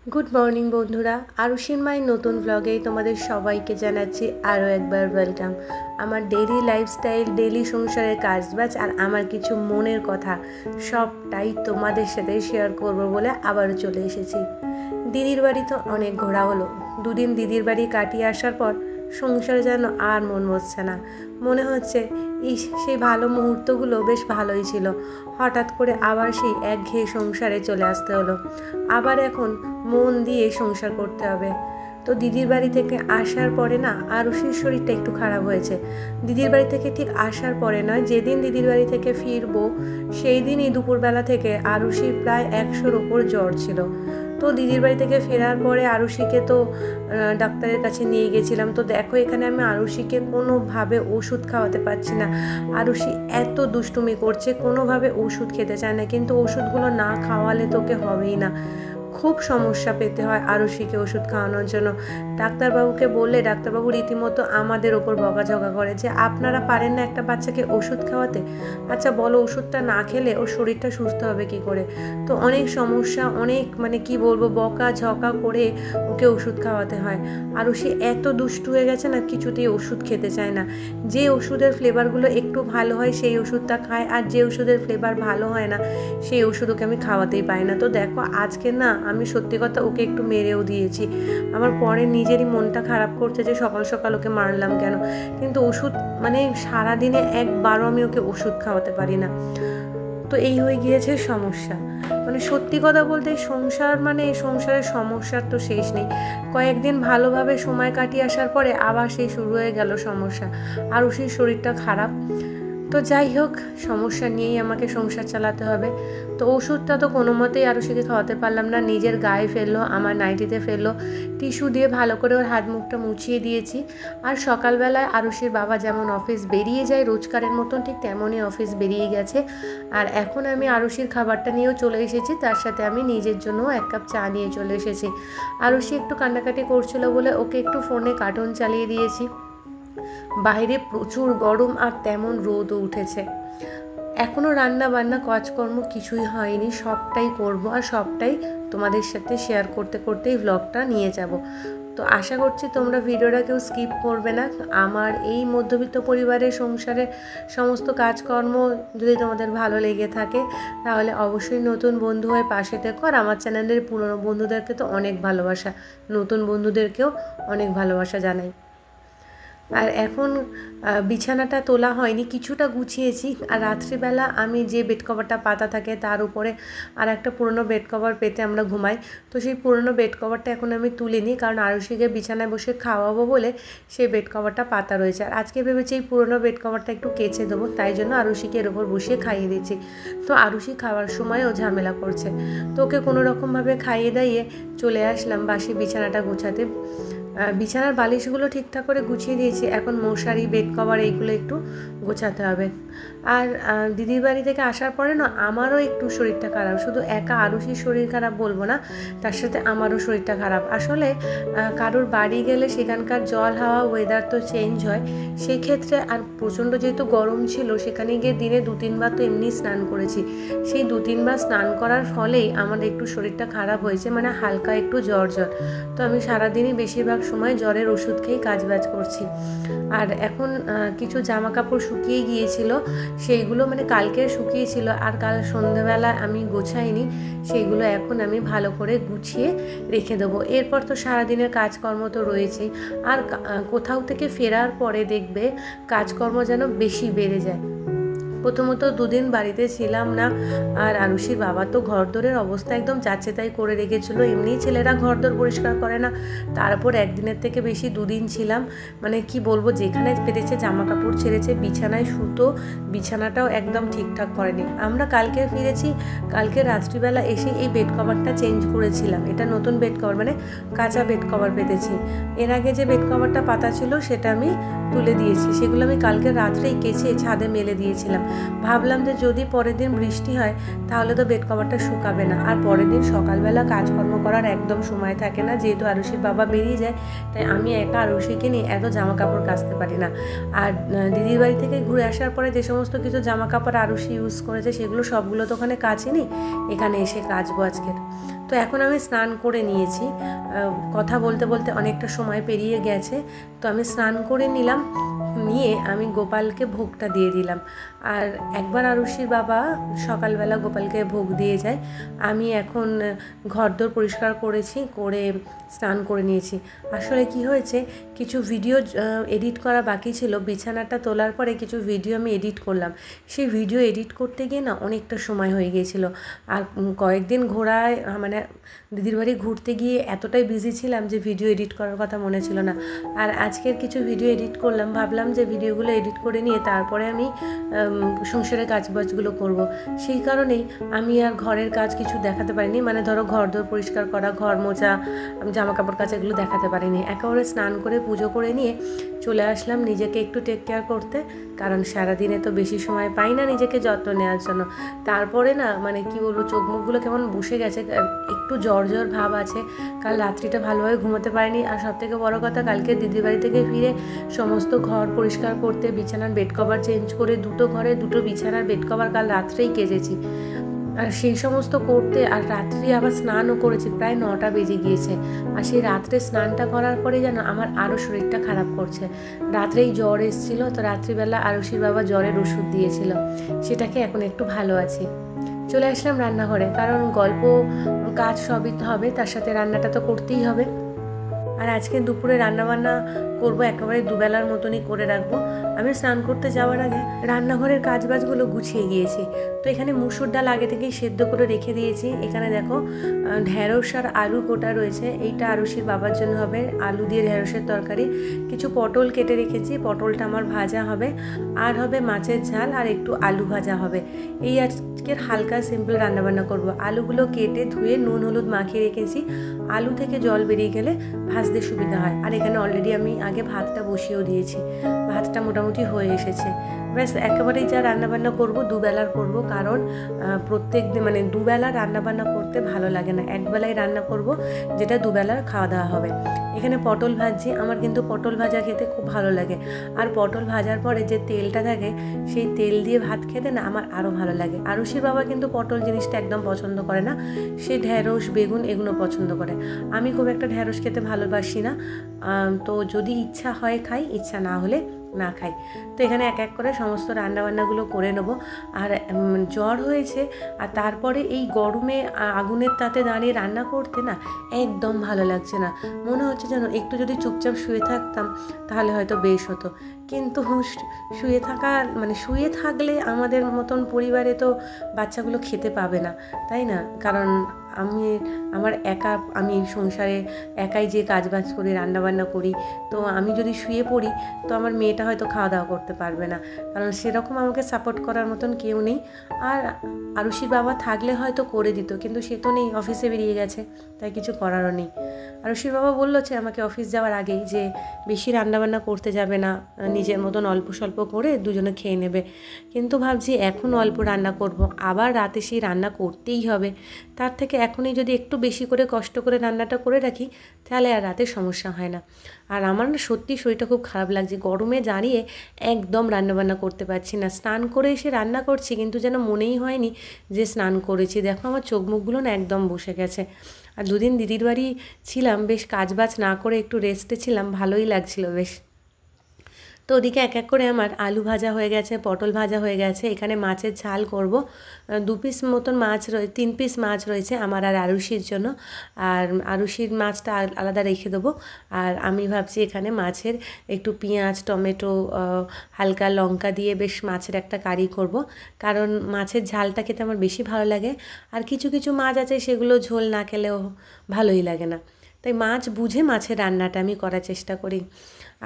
Good morning बंधुरा आरुषिर माয়ের नतून ब्लगे तुम्हारे सबाइके जानाচ্ছি आरो एकबार वेलकाम। आमार डेली लाइफस्टाइल डेली संसारेर काजबाज और आमार किछु मनेर कथा सबटाई तुम्हादेर साथे शेयर करबो बोले आबारो चले एसेछि। दिदिर बाड़ी तो अनेक घोरा हलो, दुदिन दिदिर बाड़ी काटिये आसार पर संसारे जेन आर मन बसছে ना, मने হচ্ছে সেই ভালো মুহূর্তগুলো বেশ ভালোই ছিল। হঠাৎ করে আবার সেই একঘেয়ে সংসারে চলে আসতে হলো। আবার এখন মন দিয়ে সংসার করতে হবে। তো দিদির বাড়ি থেকে আসার পরে না আরুষির শরীরটা একটু খারাপ হয়েছে। দিদির বাড়ি থেকে ঠিক আসার পরে নয়, যেদিন দিদির বাড়ি থেকে ফিরবো সেই দিনই দুপুরবেলা থেকে আরুষির প্রায় 100-র ওপর জ্বর ছিল। তো দিদির বাড়ি থেকে ফেরার পরে আরুষিকে তো ডাক্তারের কাছে নিয়ে গেছিলাম। তো দেখো এখানে আমি আরুষিকে কোনোভাবে ওষুধ খাওয়াতে পারছি না। আরুষি এত দুষ্টুমি করছে, কোনোভাবে ওষুধ খেতে চায় না, কিন্তু ওষুধগুলো না খাওয়ালে তোকে হবেই না। খুব সমস্যা পেতে হয় আরুষিকে ওষুধ খাওয়ানোর জন্য। ডাক্তারবাবুকে বললে ডাক্তারবাবু রীতিমতো আমাদের ওপর বকাঝকা করে যে আপনারা পারেন না একটা বাচ্চাকে ওষুধ খাওয়াতে। আচ্ছা বলো, ওষুধটা না খেলে ওর শরীরটা সুস্থ হবে কি করে? তো অনেক সমস্যা, অনেক কি বলবো, বকাঝকা করে ওকে ওষুধ খাওয়াতে হয়। আরুষি এত দুষ্টু হয়ে গেছে না, কিছুতেই ওষুধ খেতে চায় না। যে ওষুধের ফ্লেভারগুলো একটু ভালো হয় সেই ওষুধটা খায়, আর যে ওষুধের ফ্লেভার ভালো হয় না সেই ওষুধ ওকে আমি খাওয়াতেই পারি না। তো দেখো আজকে না আমি সত্যি কথা ওকে একটু মেরেও দিয়েছি। আমার পরে নিজেরই মনটা খারাপ করছে যে সকাল সকাল ওকে মারলাম কেন। কিন্তু ওষুধ সারাদিনে একবারও আমি ওকে ওষুধ খাওয়াতে পারি না। তো এই হয়ে গিয়েছে সমস্যা। সত্যি কথা বলতে সংসার এই সংসারের সমস্যার তো শেষ নেই। কয়েকদিন ভালোভাবে সময় কাটিয়ে আসার পরে আবার সেই শুরু হয়ে গেল সমস্যা। আরুষির শরীরটা খারাপ। তো যাই হোক, সমস্যা নিয়েই আমাকে সংসার চালাতে হবে। তো ওষুধটা তো কোনো মতেই আরুষিকে খাওয়াতে পারলাম না। নিজের গায়ে ফেললো, আমার নাইটিতে ফেললো, টিস্যু দিয়ে ভালো করে ওর হাত মুখটা মুছিয়ে দিয়েছি। আর সকালবেলায় আরুষির বাবা যেমন অফিস বেরিয়ে যায় রোজকারের মতন, ঠিক তেমনই অফিস বেরিয়ে গেছে। আর এখন আমি আরুষির খাবারটা নিয়েও চলে এসেছি, তার সাথে আমি নিজের জন্যও 1 কাপ চা নিয়ে চলে এসেছি। আরুষি একটু কান্নাকাটি করছিল বলে ওকে একটু ফোনে কার্টুন চালিয়ে দিয়েছি। বাইরে প্রচুর গরম আর তেমন রোদও উঠেছে। এখনও রান্না বান্না কাজকর্ম কিছুই হয়নি, সবটাই করব আর সবটাই তোমাদের সাথে শেয়ার করতে করতেই ব্লগটা নিয়ে যাব। তো আশা করছি তোমরা ভিডিওটা কেউ স্কিপ করবে না। আমার এই মধ্যবিত্ত পরিবারের সংসারের সমস্ত কাজকর্ম যদি তোমাদের ভালো লেগে থাকে তাহলে অবশ্যই নতুন বন্ধু হয়ে পাশে থেকো। আর আমার চ্যানেলের পুরনো বন্ধুদেরকে তো অনেক ভালোবাসা, নতুন বন্ধুদেরকেও অনেক ভালোবাসা জানাই। আর এখন বিছানাটা তোলা হয়নি, কিছুটা গুছিয়েছি। আর রাত্রিবেলা আমি যে বেড কভারটা পাতা থাকে তার উপরে আর একটা পুরনো বেড কভার পেতে আমরা ঘুমাই। তো সেই পুরনো বেড কভারটা এখন আমি তুলিনি, কারণ আরুষিকে বিছানায় বসে খাওয়াবো বলে সেই বেড কভারটা পাতা রয়েছে। আর আজকে ভেবেছি এই পুরনো বেড কভারটা একটু কেচে দেবো, তাই জন্য আরুষিকে এর ওপর বসিয়ে খাইয়ে দিচ্ছি। তো আরুষি খাওয়ার সময় ও ঝামেলা করছে, তো ওকে কোনো রকমভাবে খাইয়ে দাইয়ে চলে আসলাম বাসি বিছানাটা গোছাতে। বিছানার বালিশগুলো ঠিকঠাক করে গুছিয়ে দিয়েছি, এখন মশারি বেড কভার এইগুলো একটু গোছাতে হবে। আর দিদির বাড়ি থেকে আসার পরে না আমারও একটু শরীরটা খারাপ। শুধু একা আরুষির শরীর খারাপ বলবো না, তার সাথে আমারও শরীরটা খারাপ। আসলে কারোর বাড়ি গেলে সেখানকার জল হাওয়া ওয়েদার তো চেঞ্জ হয়, সেই ক্ষেত্রে আর প্রচণ্ড যেহেতু গরম ছিল সেখানে গিয়ে দিনে 2-3 বার তো এমনি স্নান করেছি। সেই 2-3 বার স্নান করার ফলেই আমাদের একটু শরীরটা খারাপ হয়েছে, হালকা একটু জ্বর। তো আমি সারাদিনই বেশিরভাগ সময় জ্বরের ওষুধ খেয়েই কাজবাজ করছি। আর এখন কিছু জামা কাপড় শুকিয়ে গিয়েছিল, সেইগুলো কালকে শুকিয়েছিল আর কাল সন্ধ্যাবেলা আমি গোছাইনি, সেইগুলো এখন আমি ভালো করে গুছিয়ে রেখে দেবো। এরপর তো সারাদিনের কাজকর্ম তো রয়েছেই। আর কোথাও থেকে ফেরার পরে দেখবে কাজকর্ম যেন বেশি বেড়ে যায়। প্রথমত 2 দিন বাড়িতে ছিলাম না, আর আরুষির বাবা তো ঘরদোরের অবস্থা একদম যাচ্ছে তাই করে রেখেছিল। এমনিই ছেলেরা ঘরদোর পরিষ্কার করে না, তারপর একদিনের থেকে বেশি 2 দিন ছিলাম। কি বলবো, যেখানে পেরেছে জামা কাপড় ছেড়েছে, বিছানায় শুতো, বিছানাটাও একদম ঠিকঠাক করেনি। আমরা কালকে ফিরেছি, কালকে রাত্রিবেলা এসে এই বেড কভারটা চেঞ্জ করেছিলাম। এটা নতুন বেড কভার, কাঁচা বেড কভার পেতেছি। এর আগে যে বেড কভারটা পাতা ছিল সেটা আমি তুলে দিয়েছি, সেগুলো আমি কালকে রাত্রেই কেচে ছাদে মেলে দিয়েছিলাম। ভাবলাম যে যদি পরের দিন বৃষ্টি হয় তাহলে তো বেড কভারটা শুকাবে না, আর পরের দিন সকালবেলা কাজকর্ম করার একদম সময় থাকে না, যেহেতু আরুষির বাবা বেরিয়ে যায়, তাই আমি একা আরুষিকে নিয়ে এত জামা কাপড় কাচতে পারি না। আর দিদির বাড়ি থেকে ঘুরে আসার পরে যে সমস্ত কিছু জামা কাপড় আরুষি ইউজ করেছে সেগুলো সবগুলো তো ওখানে কাচিনি, এখানে এসে কাচবো আজকের। তো এখন আমি স্নান করে নিয়েছি, কথা বলতে বলতে অনেকটা সময় পেরিয়ে গেছে, তো আমি স্নান করে নিলাম, নিয়ে আমি গোপালকে ভোগটা দিয়ে দিলাম। আর একবার আরুষির বাবা সকালবেলা গোপালকে ভোগ দিয়ে যায়। আমি এখন ঘরদোর পরিষ্কার করেছি, করে স্নান করে নিয়েছি। আসলে কি হয়েছে, কিছু ভিডিও এডিট করা বাকি ছিল, বিছানাটা তোলার পরে কিছু ভিডিও আমি এডিট করলাম, সেই ভিডিও এডিট করতে গিয়ে না অনেকটা সময় হয়ে গিয়েছিলো। আর কয়েকদিন ঘোরায় মানে দিদির বাড়ি ঘুরতে গিয়ে এতটাই বিজি ছিলাম যে ভিডিও এডিট করার কথা মনে ছিল না। আর আজকের কিছু ভিডিও এডিট করলাম, ভাবলাম যে ভিডিওগুলো এডিট করে নিয়ে তারপরে আমি সংসারের কাজবাজগুলো করব। সেই কারণেই আমি আর ঘরের কাজ কিছু দেখাতে পারিনি, মানে ধরো ঘরদোর পরিষ্কার করা, ঘর মোছা, জামা কাপড় কাচা এগুলো দেখাতে পারিনি। একেবারে স্নান করে পুজো করে নিয়ে চলে আসলাম নিজেকে একটু টেক কেয়ার করতে, কারণ সারাদিনে তো বেশি সময় পাই না নিজেকে যত্ন নেওয়ার জন্য। তারপরে না মানে কি বলবো, চোখ মুখগুলো কেমন বসে গেছে, একটু জ্বর জ্বর ভাব আছে, কাল রাত্রিটা ভালোভাবে ঘুমোতে পারিনি। আর সবথেকে বড় কথা, কালকে দিদির বাড়ি থেকে ফিরে সমস্ত ঘর পরিষ্কার করতে, বিছানার বেড কভার চেঞ্জ করে, দুটো ঘরে দুটো বিছানার বেড কভার কাল রাত্রেই কেচেছি, আর সেই সমস্ত করতে আর রাত্রি আবার স্নানও করেছি, প্রায় 9টা বেজে গিয়েছে। আর সেই রাত্রে স্নানটা করার পরে যেন আমার আরও শরীরটা খারাপ করছে। রাত্রেই জ্বর এসেছিলো, তো রাত্রিবেলা আরুষির বাবা জ্বরের ওষুধ দিয়েছিল, সেটাকে এখন একটু ভালো আছি। চলে আসলাম রান্নাঘরে, কারণ গল্প কাজ সবই তো হবে, তার সাথে রান্নাটা তো করতেই হবে। আর আজকে দুপুরে রান্নাবান্না করবো, একেবারে দুবেলার মতনই করে রাখবো। আমি স্নান করতে যাওয়ার আগে রান্নাঘরের কাজবাজগুলো গুছিয়ে গিয়েছি। তো এখানে মুসুর ডাল আগে থেকেই সেদ্ধ করে রেখে দিয়েছি। এখানে দেখো ঢ্যাঁড়স আর আলু গোটা রয়েছে, এইটা আরুষির বাবার জন্য হবে, আলু দিয়ে ঢ্যাঁড়সের তরকারি। কিছু পটল কেটে রেখেছি, পটলটা আমার ভাজা হবে, আর হবে মাছের ঝাল, আর একটু আলু ভাজা হবে। এই আজকের হালকা সিম্পল রান্নাবান্না করব। আলুগুলো কেটে ধুয়ে নুন হলুদ মাখিয়ে রেখেছি, আলু থেকে জল বেরিয়ে গেলে ভাজতে সুবিধা হয়। আর এখানে অলরেডি আমি আগে ভাতটা বসিয়েও দিয়েছি, ভাতটা মোটামুটি হয়ে এসেছে। ব্যাস একেবারেই যা রান্নাবান্না করব দুবেলার করব, কারণ প্রত্যেক দিন মানে দুবেলা রান্নাবান্না করতে ভালো লাগে না, একবেলাই রান্না করব যেটা দুবেলার খাওয়া দাওয়া হবে। এখানে পটল ভাজছি, আমার কিন্তু পটল ভাজা খেতে খুব ভালো লাগে। আর পটল ভাজার পরে যে তেলটা থাকে সেই তেল দিয়ে ভাত খেতে না আমার আরও ভালো লাগে। আরুষির বাবা কিন্তু পটল জিনিসটা একদম পছন্দ করে না, সে ঢ্যাঁড়স বেগুন এগুলো পছন্দ করে। আমি খুব একটা ঢ্যাঁড়স খেতে ভালোবাসি না, তো যদি ইচ্ছা হয় খাই, ইচ্ছা না হলে না খাই। তো এখানে এক এক করে সমস্ত রান্নাবান্নাগুলো করে নেব। আর জ্বর হয়েছে, আর তারপরে এই গরমে আগুনের তাতে দাঁড়িয়ে রান্না করতে না একদম ভালো লাগছে না। মনে হচ্ছে যেন একটু যদি চুপচাপ শুয়ে থাকতাম তাহলে হয়তো বেশ হতো, কিন্তু শুয়ে থাকা মানে শুয়ে থাকলে আমাদের মতন পরিবারে তো বাচ্চাগুলো খেতে পাবে না, তাই না? কারণ আমি সংসারে একাই যে কাজবাজ করি, রান্নাবান্না করি, তো আমি যদি শুয়ে পড়ি তো আমার মেয়েটা হয়তো খাওয়া দাওয়া করতে পারবে না, কারণ সেরকম আমাকে সাপোর্ট করার মতন কেউ নেই। আর আরুষির বাবা থাকলে হয়তো করে দিত, কিন্তু সে তো নেই, অফিসে বেরিয়ে গেছে, তাই কিছু করারও নেই। আরুষির বাবা বললো যে আমাকে অফিস যাওয়ার আগেই যে বেশি রান্নাবান্না করতে যাবে না, নিজের মতন অল্প স্বল্প করে দুজনে খেয়ে নেবে। কিন্তু ভাবছি এখন অল্প রান্না করব, আবার রাতে সেই রান্না করতেই হবে, তার থেকে এখনই যদি একটু বেশি করে কষ্ট করে রান্নাটা করে রাখি তাহলে আর রাতে সমস্যা হয় না। আর আমার না সত্যি শরীরটা খুব খারাপ লাগছে, গরমে দাঁড়িয়ে একদম রান্নাবান্না করতে পারছি না। স্নান করে এসে রান্না করছি, কিন্তু যেন মনেই হয়নি যে স্নান করেছি। দেখো আমার চোখ মুখগুলো না একদম বসে গেছে। আর দুদিন দিদির বাড়ি ছিলাম, বেশ কাজবাজ না করে একটু রেস্টে ছিলাম, ভালোই লাগছিল বেশ। তো ওদিকে এক এক করে আমার আলু ভাজা হয়ে গেছে, পটল ভাজা হয়ে গেছে। এখানে মাছের ঝাল করব, 2 পিস মতন মাছ 3 পিস মাছ রয়েছে আমার আর আরুষির জন্য, আর আরুষির মাছটা আলাদা রেখে দেবো। আর আমি ভাবছি এখানে মাছের একটু পেঁয়াজ টমেটো হালকা লঙ্কা দিয়ে বেশ মাছের একটা কারি করব, কারণ মাছের ঝালটা খেতে আমার বেশি ভালো লাগে। আর কিছু কিছু মাছ আছে সেগুলো ঝোল না খেলেও ভালোই লাগে না, তাই মাছ বুঝে মাছের রান্নাটা আমি করার চেষ্টা করি।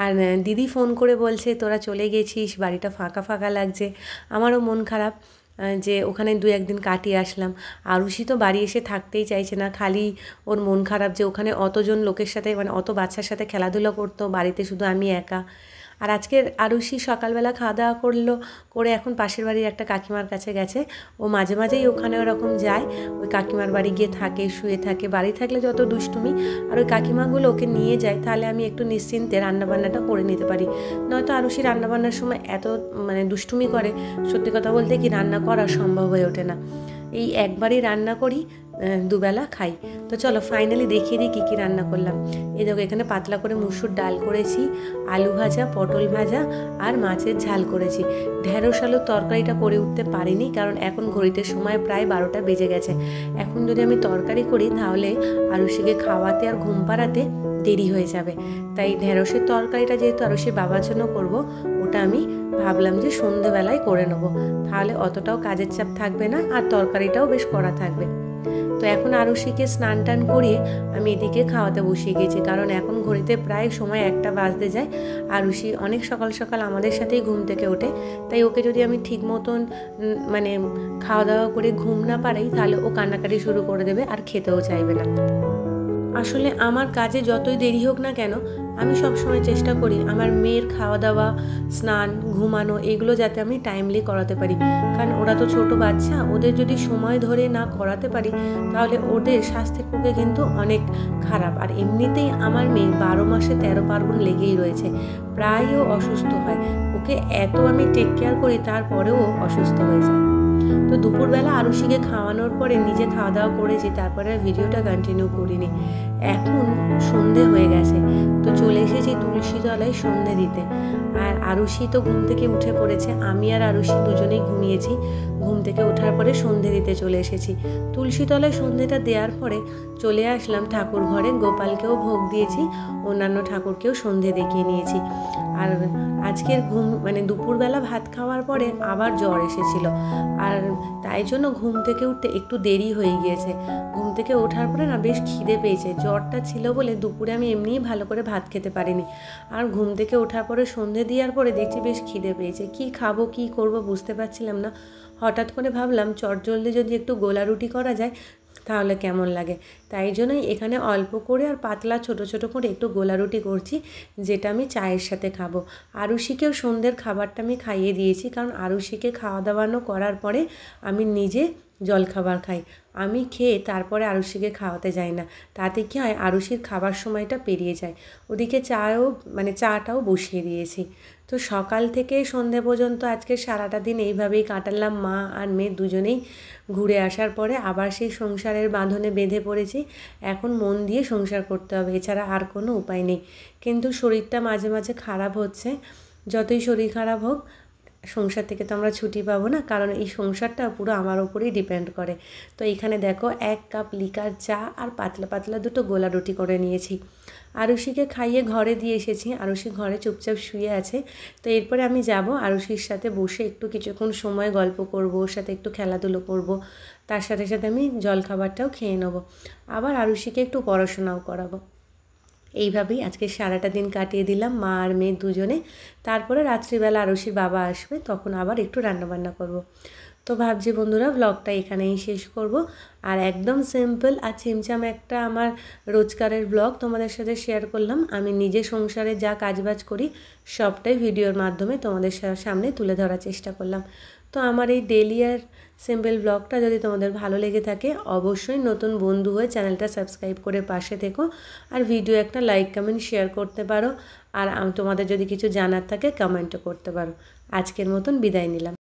আর দিদি ফোন করে বলছে তোরা চলে গেছিস, বাড়িটা ফাঁকা ফাঁকা লাগছে। আমারও মন খারাপ যে ওখানে 2-1 দিন কাটিয়ে আসলাম। আরুষি তো বাড়ি এসে থাকতেই চাইছে না, খালি ওর মন খারাপ যে ওখানে অতজন লোকের সাথে মানে অত বাচ্চার সাথে খেলাধুলো করতো, বাড়িতে শুধু আমি একা। আর আজকের আরুষি সকালবেলা খাওয়া দাওয়া করে এখন পাশের বাড়ির একটা কাকিমার কাছে গেছে। ও মাঝে মাঝেই ওখানে ওরকম যায়, ওই কাকিমার বাড়ি গিয়ে থাকে, শুয়ে থাকে। বাড়ি থাকলে যত দুষ্টুমি, আর ওই কাকিমাগুলো ওকে নিয়ে যায়, তাহলে আমি একটু নিশ্চিন্তে রান্নাবান্নাটা করে নিতে পারি। নয়তো আরুষি রান্নাবান্নার সময় এত দুষ্টুমি করে, সত্যি কথা বলতে কি রান্না করা সম্ভব হয়ে ওঠে না। এই একবারই রান্না করি, দুবেলা খাই। তো চলো ফাইনালি দেখিয়ে দিই কী রান্না করলাম। এই দেখো এখানে পাতলা করে মুসুর ডাল করেছি, আলু ভাজা, পটল ভাজা আর মাছের ঝাল করেছি। ঢেঁড়স আলুর তরকারিটা করে উঠতে পারিনি, কারণ এখন ঘড়িতে সময় প্রায় 12টা বেজে গেছে। এখন যদি আমি তরকারি করি তাহলে আরুষিকে খাওয়াতে আর ঘুম পাড়াতে দেরি হয়ে যাবে। তাই ঢেঁড়সের তরকারিটা যেহেতু আরুষির বাবার জন্য করব, ওটা আমি ভাবলাম যে সন্ধেবেলায় করে নেবো, তাহলে অতটাও কাজের চাপ থাকবে না আর তরকারিটাও বেশ করা থাকবে। তো এখন আরুষিকে স্নান টান করিয়ে আমি এদিকে খাওয়াতে বসিয়ে গেছি, কারণ এখন ঘড়িতে প্রায় সময় 1টা বাজতে যায়। আরুষি অনেক সকাল সকাল আমাদের সাথেই ঘুম থেকে ওঠে, তাই ওকে যদি আমি ঠিক মতন খাওয়া দাওয়া করে ঘুম না পারাই, তাহলে ও কান্নাকাটি শুরু করে দেবে আর খেতেও চাইবে না। আসলে আমার কাজে যতই দেরি হোক না কেন, আমি সবসময় চেষ্টা করি আমার মেয়ের খাওয়া দাওয়া, স্নান, ঘুমানো এগুলো যাতে আমি টাইমলি করাতে পারি। কারণ ওরা তো ছোট বাচ্চা, ওদের যদি সময় ধরে না করাতে পারি তাহলে ওদের স্বাস্থ্যের পক্ষে কিন্তু অনেক খারাপ। আর এমনিতেই আমার মেয়ে 12 মাসে 13 পার্বণ লেগেই রয়েছে, প্রায়ও অসুস্থ হয়। ওকে এত আমি টেক কেয়ার করি, তারপরেও অসুস্থ হয়ে যায়। তো দুপুরবেলা আরুষিকে খাওয়ানোর পরে নিজে খাওয়া দাওয়া করেছি, তারপরে ভিডিওটা কন্টিনিউ করিনি। এখন সন্ধে হয়ে গেছে, তো চলে এসেছি তুলসী তলায় সন্ধে দিতে। আর আরুষি তো ঘুম থেকে উঠে পড়েছে, আমি আর আরুষি দুজনেই ঘুমিয়েছি। ঘুম থেকে ওঠার পরে সন্ধে দিতে চলে এসেছি। তুলসী তলায় সন্ধেটা দেওয়ার পরে চলে আসলাম ঠাকুর ঘরে, গোপালকেও ভোগ দিয়েছি, অন্যান্য ঠাকুরকেও সন্ধে দেখিয়ে নিয়েছি। আর আজকের দুপুরবেলা ভাত খাওয়ার পরে আবার জ্বর এসেছিল, আর তাই জন্য ঘুম থেকে উঠতে একটু দেরি হয়ে গিয়েছে। ঘুম থেকে ওঠার পরে না বেশ খিদে পেয়েছে, জ্বরটা ছিল বলে দুপুরে আমি এমনিই ভালো করে ভাত খেতে পারিনি। আর ঘুম থেকে ওঠার পরে সন্ধে দেওয়ার পরে দেখছি বেশ খিদে পেয়েছে, কি খাবো কি করব বুঝতে পারছিলাম না। হঠাৎ করে ভাবলাম চটজলদি যদি একটু গোলা রুটি করা যায় তাহলে কেমন লাগে। তাই জন্যই এখানে অল্প করে আর পাতলা ছোট ছোট করে একটু গোলা রুটি করছি, যেটা আমি চায়ের সাথে খাবো। আরুষিকেও সন্ধ্যের খাবারটা আমি খাইয়ে দিয়েছি, কারণ আরুষিকে খাওয়া দাওয়ানো করার পরে আমি নিজে জলখাবার খাই। আমি খেয়ে তারপরে আরুষিকে খাওয়াতে যাই না, তাতে কী হয় আরুষির খাবার সময়টা পেরিয়ে যায়। ওদিকে চাটাও বসিয়ে দিয়েছি। তো সকাল থেকে সন্ধে পর্যন্ত আজকে সারাটা দিন এইভাবেই কাটালাম। মা আর মেয়ে দুজনেই ঘুরে আসার পরে আবার সেই সংসারের বাঁধনে বেঁধে পড়েছি। এখন মন দিয়ে সংসার করতে হবে, এছাড়া আর কোনো উপায় নেই। কিন্তু শরীরটা মাঝে মাঝে খারাপ হচ্ছে। যতই শরীর খারাপ হোক, সংসার থেকে তো আমরা ছুটি পাবো না, কারণ এই সংসারটা পুরো আমার ওপরেই ডিপেন্ড করে। তো এখানে দেখো 1 কাপ লিকার চা আর পাতলা পাতলা 2টো গোলা রুটি করে নিয়েছি। আরুষিকে খাইয়ে ঘরে দিয়ে এসেছি, আরুষি ঘরে চুপচাপ শুয়ে আছে। তো এরপরে আমি যাব আরুষির সাথে বসে একটু কিছুক্ষণ সময় গল্প করব, ওর সাথে একটু খেলাধুলো করব, তার সাথে সাথে আমি জলখাবারটাও খেয়ে নেব, আবার আরুষিকে একটু পড়াশোনাও করাবো। এইভাবেই আজকে সারাটা দিন কাটিয়ে দিলাম মা আর মেয়ে দুজনে। তারপরে রাত্রিবেলা আরুষির বাবা আসবে, তখন আবার একটু রান্নাবান্না করব। তো ভাবছি বন্ধুরা ব্লগটা এখানেই শেষ করব। আর একদম সিম্পল আর ছিমছাম একটা আমার রোজকারের ব্লগ তোমাদের সাথে শেয়ার করলাম। আমি নিজে সংসারে যা কাজবাজ করি সবটাই ভিডিওর মাধ্যমে তোমাদের সামনে তুলে ধরার চেষ্টা করলাম। তো আমার এই ডেলি আর সিম্পল ব্লগটা যদি তোমাদের ভালো লেগে থাকে, অবশ্যই নতুন বন্ধু হয়ে চ্যানেলটা সাবস্ক্রাইব করে পাশে থেকো, আর ভিডিও একটা লাইক কমেন্ট শেয়ার করতে পারো। আর তোমাদের যদি কিছু জানার থাকে কমেন্টও করতে পারো। আজকের মতন বিদায় নিলাম।